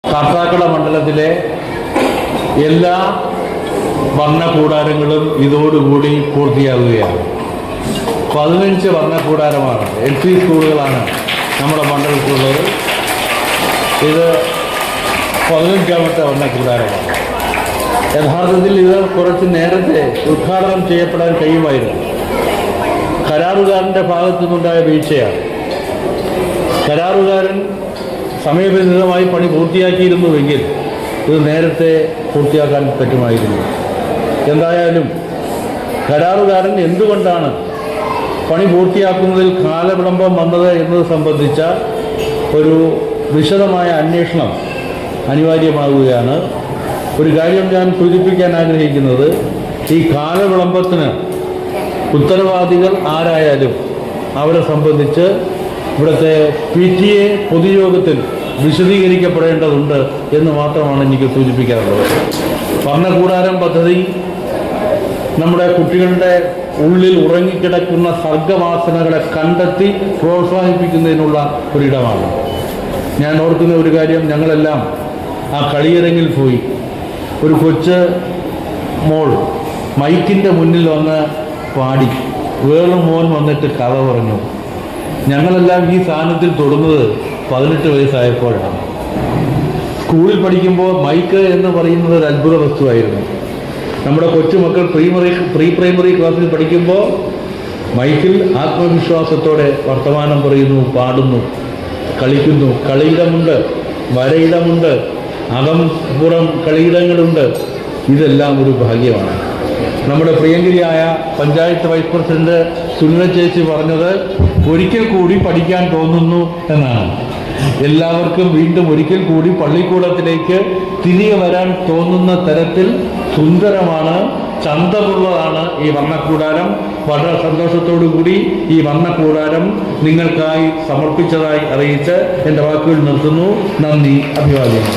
കാട്ടാക്കട മണ്ഡലത്തിലെ എല്ലാ വർണ്ണക്കൂടാരങ്ങളും ഇതോടുകൂടി പൂർത്തിയാകുകയാണ്. 15 വർണ്ണക്കൂടാരമാണ്, LP സ്കൂളുകളാണ് നമ്മുടെ മണ്ഡലത്തിലുള്ളത്. ഇത് 15ാമത്തെ വർണ്ണക്കൂടാരമാണ്. യഥാർത്ഥത്തിൽ ഇത് കുറച്ച് നേരത്തെ ഉദ്ഘാടനം ചെയ്യപ്പെടാൻ കഴിയുമായിരുന്നു. കരാറുകാരൻ്റെ ഭാഗത്തു നിന്നുണ്ടായ വീഴ്ചയാണ്. കരാറുകാരൻ സമയബന്ധിതമായി പണി പൂർത്തിയാക്കിയിരുന്നുവെങ്കിൽ ഇത് നേരത്തെ പൂർത്തിയാക്കാൻ പറ്റുമായിരുന്നു. എന്തായാലും കരാറുകാരൻ എന്തുകൊണ്ടാണ് പണി പൂർത്തിയാക്കുന്നതിൽ കാലവിളംബം വന്നത് എന്നത് സംബന്ധിച്ച ഒരു വിശദമായ അന്വേഷണം അനിവാര്യമാവുകയാണ്. ഒരു കാര്യം ഞാൻ സൂചിപ്പിക്കാൻ ആഗ്രഹിക്കുന്നത്, ഈ കാലവിളംബത്തിന് ഉത്തരവാദികൾ ആരായാലും അവരെ സംബന്ധിച്ച് ഇവിടുത്തെ PTA പൊതുയോഗത്തിൽ വിശദീകരിക്കപ്പെടേണ്ടതുണ്ട് എന്ന് മാത്രമാണ് എനിക്ക് സൂചിപ്പിക്കാറുള്ളത്. വർണ്ണക്കൂടാരം പദ്ധതി നമ്മുടെ കുട്ടികളുടെ ഉള്ളിൽ ഉറങ്ങിക്കിടക്കുന്ന സർഗവാസനകളെ കണ്ടെത്തി പ്രോത്സാഹിപ്പിക്കുന്നതിനുള്ള ഒരിടമാണ്. ഞാൻ ഓർക്കുന്ന ഒരു കാര്യം, ഞങ്ങളെല്ലാം ആ കളിയരങ്ങിൽ പോയി ഒരു കൊച്ച് മോൾ മൈക്കിൻ്റെ മുന്നിൽ വന്ന് പാടി, വേറൊരു മോൻ വന്നിട്ട് കഥ പറഞ്ഞു. ഞങ്ങളെല്ലാം ഈ സാധനത്തിൽ തൊടുന്നത് 18 വയസ്സായപ്പോഴാണ്. സ്കൂളിൽ പഠിക്കുമ്പോൾ മൈക്ക് എന്ന് പറയുന്നത് ഒരു അത്ഭുത വസ്തുവായിരുന്നു. നമ്മുടെ കൊച്ചുമക്കൾ പ്രീ പ്രൈമറി ക്ലാസ്സിൽ പഠിക്കുമ്പോൾ മൈക്കിൽ ആത്മവിശ്വാസത്തോടെ വർത്തമാനം പറയുന്നു, പാടുന്നു, കളിക്കുന്നു. കളിയിടമുണ്ട്, വരയിടമുണ്ട്, അകം പുറം കളിയിടങ്ങളുണ്ട്. ഇതെല്ലാം ഒരു ഭാഗ്യമാണ്. നമ്മുടെ പ്രിയങ്കരിയായ പഞ്ചായത്ത് വൈസ് പ്രസിഡന്റ് സുനിത ചേച്ചി പറഞ്ഞത് ഒരിക്കൽ കൂടി പഠിക്കാൻ തോന്നുന്നു എന്നാണ്. എല്ലാവർക്കും വീണ്ടും ഒരിക്കൽ കൂടി പള്ളിക്കൂടത്തിലേക്ക് തിരികെ വരാൻ തോന്നുന്ന തരത്തിൽ സുന്ദരമാണ്, ചന്തമുള്ളതാണ് ഈ വർണ്ണക്കൂടാരം. വളരെ സന്തോഷത്തോടു കൂടി ഈ വർണ്ണക്കൂടാരം നിങ്ങൾക്കായി സമർപ്പിച്ചതായി അറിയിച്ച് എൻ്റെ വാക്കുകൾ നിർത്തുന്നു. നന്ദി, അഭിവാദ്യം.